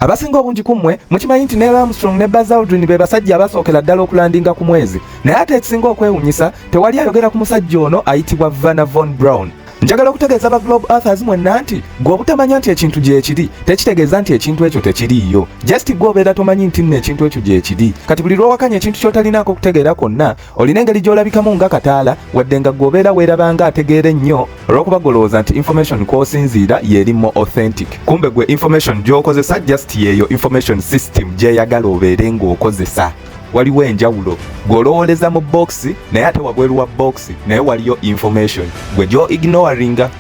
Abasinga obungi kummwe mukimanyi nti Neil Armstrong ne Buzz Aldrin be basajja abasookera ddala okulandinga ku mwezi, naye ate ekisinga okwewunyisa tewali ayogera ku musajja ono ayitibwa Wernher von Braun. Njagala okutegeeza aba Globe Earthers mwenna nti gwe obutamanya nti ekintu gyekiri tekitegeeza nti ekintu ekyo tekiriiyo. Just gwe obeera tomanyi nti nno ekintu ekyo gyekiri. Kati buli lwowakanya ekintu ky'otalinaako okutegeera kwonna olina engeri gy'olabikamu nga kataala wadde nga gwe obeera weerabanga ategeera ennyo olw'okuba golowooza nti information kw'osinziira y'erimu authentic. Kumbe gwe information gy'okozesa just yeeyo information system gy'eyagala obeere ng'okozesa. Waliwo enjawulo gw'olowooleza mu boxi naye ate wabweru wa boxi naye waliyo information gwe gyo ignoringa.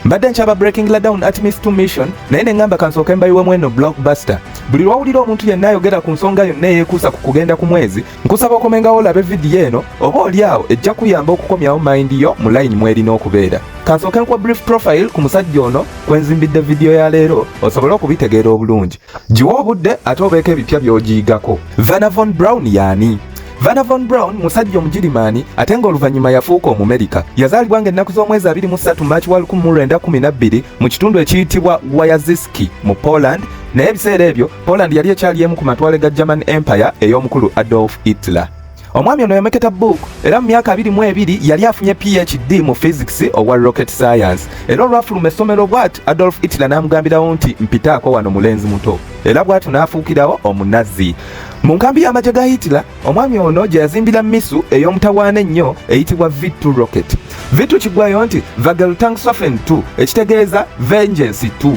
Mbadde nkyaba breaking la down at Miss 2 Mission naye ne ngamba kansooke mbayiwemu eno blockbuster. Buli lwawulira omuntu yenna ayogera ku nsonga yonna eyeekuusa ku kugenda ku mwezi nkusaba okomengawo olabe vidiyo eno oba oliawo ejja kuyamba okukomyawo mind yo mu layini mw'erina okubeera. Kansooke nkuwa brief profile ku musajja ono kwenzimbidde vidiyo ya leero osobole okubitegeera obulungi. Giwa obudde ate obeeko ebipya by'ogiyigako. Wernher von Braun y'ani? Wernher von Braun musajja omugirimaani ate ng'oluvannyuma yafuuka Omumerika. Yazaalibwa ng'ennaku z'omwezi 23 Maachi 1912 mu kitundu ekiyitibwa Wyaziski mu Poland, naye ebiseera ebyo Poland yali ekyali emu ku matwale ga German Empire ey'omukulu Adolf Hitler. Omwami ono yameketa book era mu myaka 22 yali afunye PhD mu physics owa rocket science. Era olwafuluma essomero bw'ati Adolf Hitler n'amugambirawo nti mpitaako wano mulenzi muto, era bw'atyo n'afuukirawo omunazi. Mu nkambi y'amagye ga Hitler omwami ono gye yazimbira misu ey'omutawaana ennyo eyitibwa V2 rocket. V2 kiggwayo nti Vergeltungswaffen 2 ekitegeeza vengeance 2.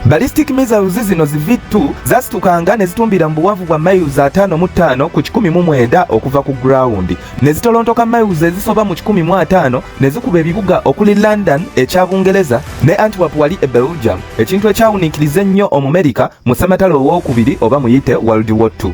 Ballistic missiles zino zi V2 zastukanga ne zitumbira mu buwanvu bwa miles 5.5 ku 19 okuva ku ground, ne zitolontoka miles ezisoba mu 15 ne zikuba ebibuga okuli London ekya Bungereza ne Antwerp wali e Belgium, ekintu ekyawuniikiriza ennyo Omumerika mu ssematalo owookubiri oba muyite World War II.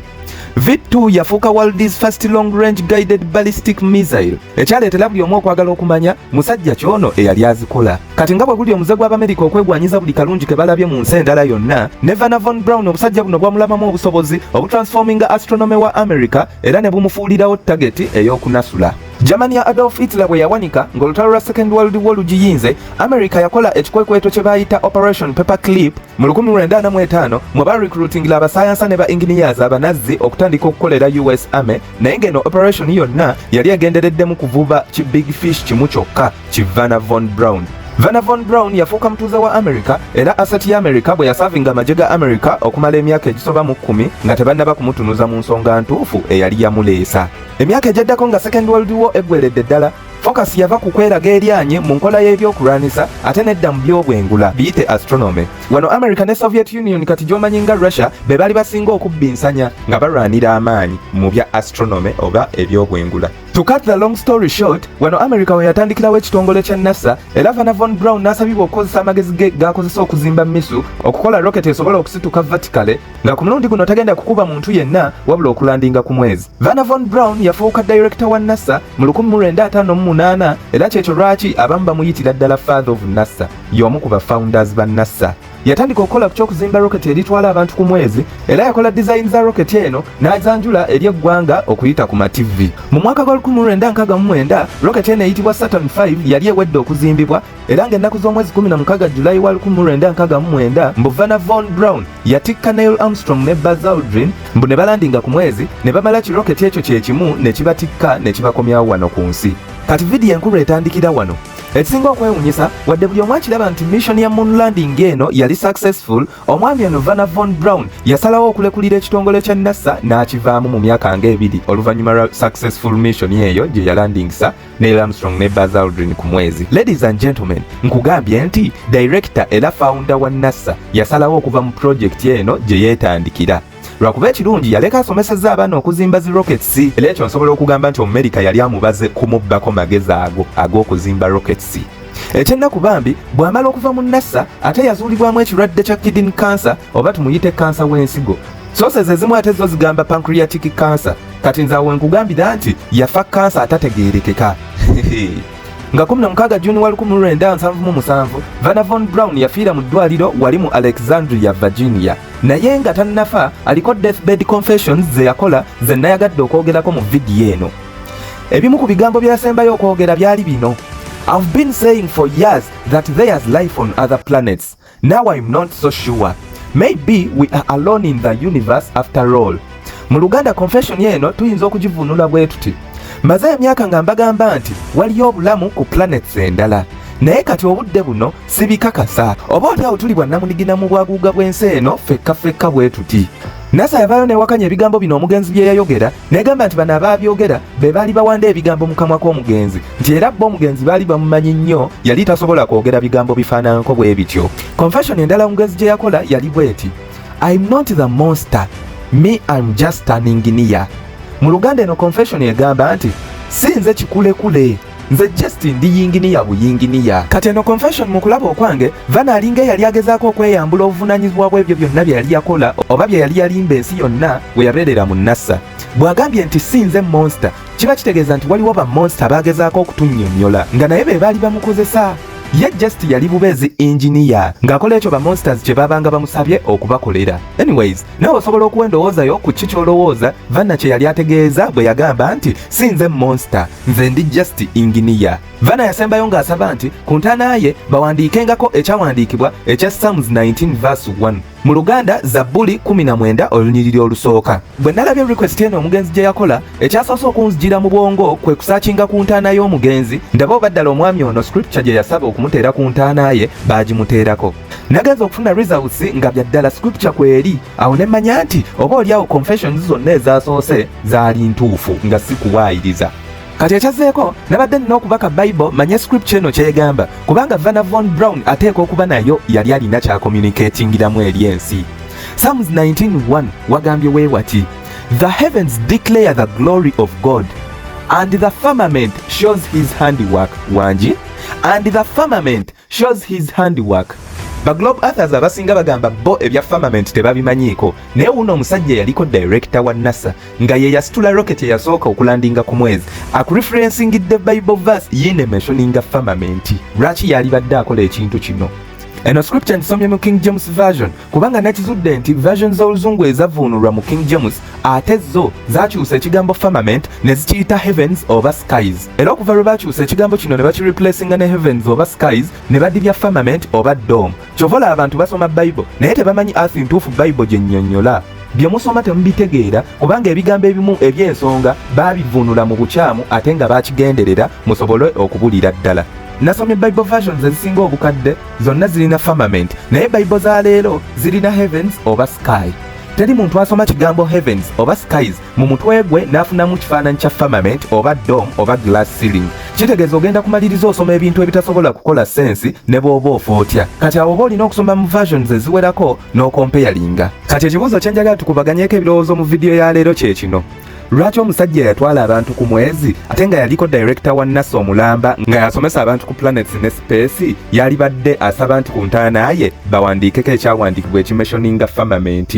V2 yafuuka world's first long range guided ballistic missile, ekyaleetera buli omu okwagala okumanya musajja kyono eyali azikola. Kati nga bwe guli omuze gw'Abamerika okwegwanyiza buli kalungi ke balabye mu nsi endala yonna, ne Wernher von Braun obusajja buno bwamulabamu obusobozi obutransforminga astronomy wa America era ne bumufuulirawo tageti ey'okunasula. Germany ya Adolf Hitler bwe yawanika ng'olutalo lwa Second World War lugiyinze, America yakola ekikwekweto kye bayita Operation Paperclip mu 1945 mwe barecruitingira abasayansa ne ba engineers abanazzi okutandika okukolera US Army, naye ng'eno operation yonna yali egendereddemu kuvuba ki big fish kimu kyokka, ki Wernher von Braun. Wernher von Braun yafuuka mutuuze wa America era asset ya America bwe yasavinga amagye ga America okumala emyaka egisoba mu 10 nga tebannaba kumutunuza mu nsonga ntuufu eyali yamuleesa. Emyaka egyaddako nga Second World War eggweredde ddala, focus yava ku kweraga eryanye mu nkola y'ebyokulwanisa ate nedda mu by'obwengula biyite astronomy. Wano America ne Soviet Union kati gy'omanyi nga Russia be baali basinga okubbinsanya nga balwanira amaanyi mu bya astronomy oba ebyobwengula. To cut the long story short, wano America we yatandikirawo ekitongole kya NASA era Wernher von Braun n'asabibwa okukozesa amagezi ge g'akozesa okuzimba misu okukola rocket esobola okusituka vertically nga ku mulundi guno tagenda kukuba muntu yenna wabula okulandinga ku mwezi. Wernher von Braun yafuuka director wa NASA mu 1958 era kyekyo lwaki abamu bamuyitira ddala Father of NASA, y'omu ku ba founders ba NASA. Yatandika okukola ku ky'okuzimba rocket eritwala abantu ku mwezi era yakola design za rocket eno n'azanjula eri eggwanga okuyita ku ma-TV. Mu mwaka gwa 1969 rocket eno eyitibwa Saturn V yali ewedde okuzimbibwa era ng'ennaku z'omwezi 16 Julayi wa 1969 mbu Wernher von Braun yatikka Neil Armstrong ne Buzz Aldrin mbu ne balandinga ku mwezi ne bamala ki rocket ekyo kye kimu ne kibatikka ne kibakomyawo wano ku nsi. Kati vidiyo enkulu etandikira wano. Ekisinga okwewunyisa wadde buli omu akiraba nti mission ya moon landing eno yali successful, omwami ono Wernher von Braun yasalawo okulekulira ekitongole kya NASA n'akivaamu mu myaka nga 2 oluvannyuma lwa successful mission eyo gye yalandingisa Neil Armstrong ne Buzz Aldrin ku mwezi. Ladies and gentlemen, nkugambye nti director era founder wa NASA yasalawo okuva mu project eno gye yeetandikira. Lwakuba ekirungi yaleka asomesezza abaana okuzimba zi rockets era ekyo nsobola okugamba nti Omumerika yali amubaze kumubbako magezi ag'okuzimba rockets. Ekyennaku bambi bw'amala okuva mu NASA ate yazuulibwamu ekirwadde kya kidney cancer oba tumuyite cancer w'ensigo. Sources ezimu ate zo zigamba pancreatic cancer, kati nze awo nkugambira nti yafa cancer atategeerekeka. Nga 16 Juni wa 1977 Wernher von Braun yafiira mu ddwaliro wali mu Alexandria, Virginia. Naye nga tannafa aliko deathbed confessions ze yakola ze nayagadde okwogerako mu vidiyo eno. Ebimu ku bigambo byasembayo okwogera byali bino: I've been saying for years that there's life on other planets. Now I'm not so sure. maybe we are alone in the universe after all. Mu Luganda confession eno tuyinza okugivunula bwe tuti, maze emyaka nga mbagamba nti waliyo obulamu ku planets endala, naye kati obudde buno sibikakasa oba olyawo tuli bwannamunigina mu bwaguuga bw'ensi eno fekka bwe tuti. NASA yavaayo newakanya ebigambo bino omugenzi bye yayogera, negamba nti bano abaabyogera be baali bawanda ebigambo mu kamwa k'omugenzi, nti era bo omugenzi baali bamumanyi nnyo, yali tasobola kwogera bigambo bifaananako bwe bityo. Confession endala omugenzi gye yakola yali bweti, I'm not the monster, me I'm just an engineer. Mu Luganda eno confession egamba nti si nze kikulekule, nze just ndi yinginiya buyinginiya. Kati eno confession mu kulaba okwange, Vana alinga yali agezaako okweyambula obuvunaanyizibwa bw'ebyo byonna bye yali yakola oba bye yali yalimba ensi yonna bwe yabeerera mu NASA. Bw'agambye nti si nze monster, kiba kitegeeza nti waliwo ba monster baagezaako okutunnyonnyola nga naye be baali bamukozesa. Ye just yali bubeezi engineer ng'akola ekyo ba monsters kye babanga bamusabye okubakolera. Anyways, nawe osobola okuwa endowoozayo ku ki ky'olowooza Vana kye yali ategeeza bwe yagamba nti si nze monster, nze ndi just engineer. Vana yasembayo ng'asaba nti ku ntaana ye bawandiikengako ekyawandiikibwa ekya Psalms 19 verse 1. Mu Luganda Zabbuli 19 olunyiriri olusooka. Bwe nalabye request eno omugenzi gye yakola, ekyasoose okunzijira mu bwongo kwe kusaakinga ku ntaana y'omugenzi ndaba oba ddala omwami ono scripture gye yasaba okumuteera ku ntaana ye baagimuteerako. Nagenza okufuna results nga bya ddala scripture kweri, awo ne mmanya nti oba oliawo confessions zonna ezasoose zaali ntuufu nga si kuwaayiriza. Kati ekyazzeeko nabadde nina okubaka Bible manye scripture eno kyegamba, kubanga Wernher von Braun ateeka okuba nayo yali alina kya communicatingiramu eri ensi. Psalms 19:1 wagambye weewati, the heavens declare the glory of God, and the firmament shows his handiwork. Wangi? And the firmament shows his handiwork. Ba Globe Authors abasinga bagamba bo ebya firmament tebabimanyiiko, naye uno omusajja yaliko director wa NASA nga ye yasitula rocket eyasooka okulandinga ku mwezi, akureferencingidde Bible verse yine mentioninga firmament. Lwaki yali badde akola ekintu kino? Eno scripture nsomye mu King James Version kubanga nakizudde nti version z'oluzungu ezavuunulwa mu King James ate zo zakyusa ekigambo firmament ne zikiyita heavens oba skies. Era okuva lwe bakyusa ekigambo kino ne bakireplacinga ne heavens oba skies ne badibya firmament oba dome. Kyovola abantu basoma Bible naye tebamanyi earth ntuufu Bible gye nnyonnyola. Bye musoma temubitegeera kubanga ebigambo ebimu eby'ensonga baabivuunula mu bukyamu ate nga baakigenderera musobole okubulira ddala. Nasomye Bible versions ezisinga obukadde zonna zirina firmament, naye Bible za leero zirina heavens oba sky. Teri muntu asoma kigambo heavens oba skies mu mutwe gwe n'afunamu kifaananyi kya firmament oba dome oba glass ceiling. Kitegeeza ogenda kumaliriza osoma ebintu ebitasobola kukola sensi ne bw'oba ofa otya. Kati awo oba olina okusoma mu versions eziwerako n'okompeyalinga. Kati ekibuuzo kye njagala tukubaganyeeko ebirowoozo mu vidiyo ya leero kye kino. Lwaki omusajja yatwala abantu ku mwezi ate nga yaliko director wa NASA omulamba nga yasomesa abantu ku planets ne space, yali badde asaba nti ku ntaana ye bawandiikeko ekyawandiikibwa ekimeshoninga firmament.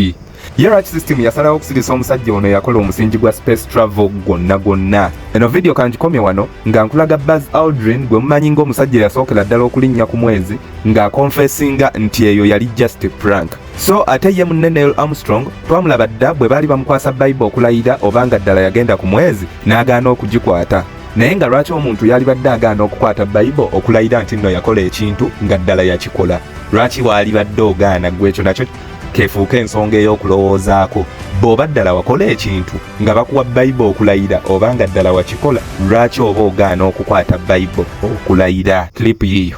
Ye lwaki system yasalawo okusirisa omusajja ono yakola omusingi gwa space travel gwonna. Eno video kangikomye wano nga nkulaga Buzz Aldrin gwe mumanyi ng'omusajja yasookera ddala okulinnya ku mwezi ng'akonfessinga nti eyo yali just a prank. So ate ye munne Neil Armstrong twamulaba dda bwe baali bamukwasa Bible okulayira obanga ddala yagenda ku mwezi n'agaana okugikwata. Naye nga lwaki omuntu yali badde agaana okukwata Bible okulayira nti nno yakola ekintu nga ddala yakikola? Lwaki waali badde ogaana? Gwe ekyo nakyo kefuuka ensonga ey'okulowoozaako. Bw'oba ddala wakola ekintu nga bakuwa Bible okulayira obanga ddala wakikola, lwaki oba ogaana okukwata Bible okulayira? Clip yiyo.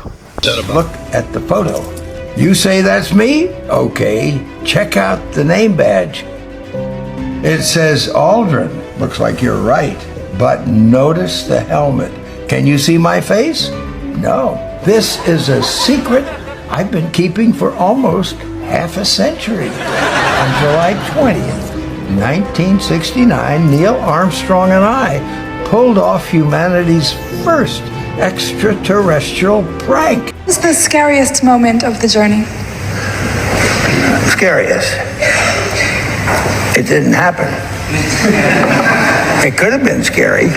Look at the photo. You say that's me? Okay. Check out the name badge. It says Aldrin. Looks like you're right. But notice the helmet. Can you see my face? No. This is a secret I've been keeping for almost half a century. On July 20th, 1969, Neil Armstrong and I pulled off humanity's first extraterrestrial prank. What was the scariest moment of the journey? Scariest? It didn't happen. It could have been scary.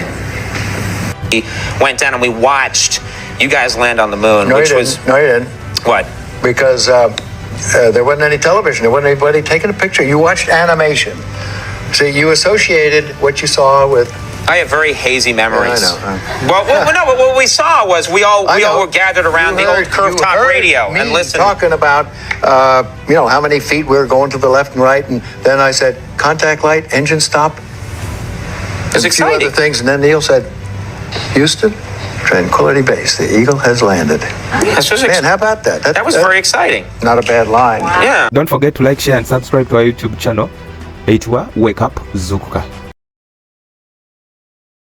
We went down and we watched you guys land on the moon, No, which you was didn't. No, you didn't. what? Because there wasn't any television. There wasn't anybody taking a picture. You watched animation. See, you associated what you saw with I have very hazy memories. I know. Well, what we saw was we all were gathered around the old curved top radio and listened. Talking about, how many feet we were going to the left and right, and then I said, contact light, engine stop. It's exciting. A few other things, and then Neil said, Houston, Tranquility Base, the Eagle has landed. Man, how about that? That was very exciting. Not a bad line. Yeah. Don't forget to like, share and subscribe to our YouTube channel. Eitwa Wake Up Zukuka.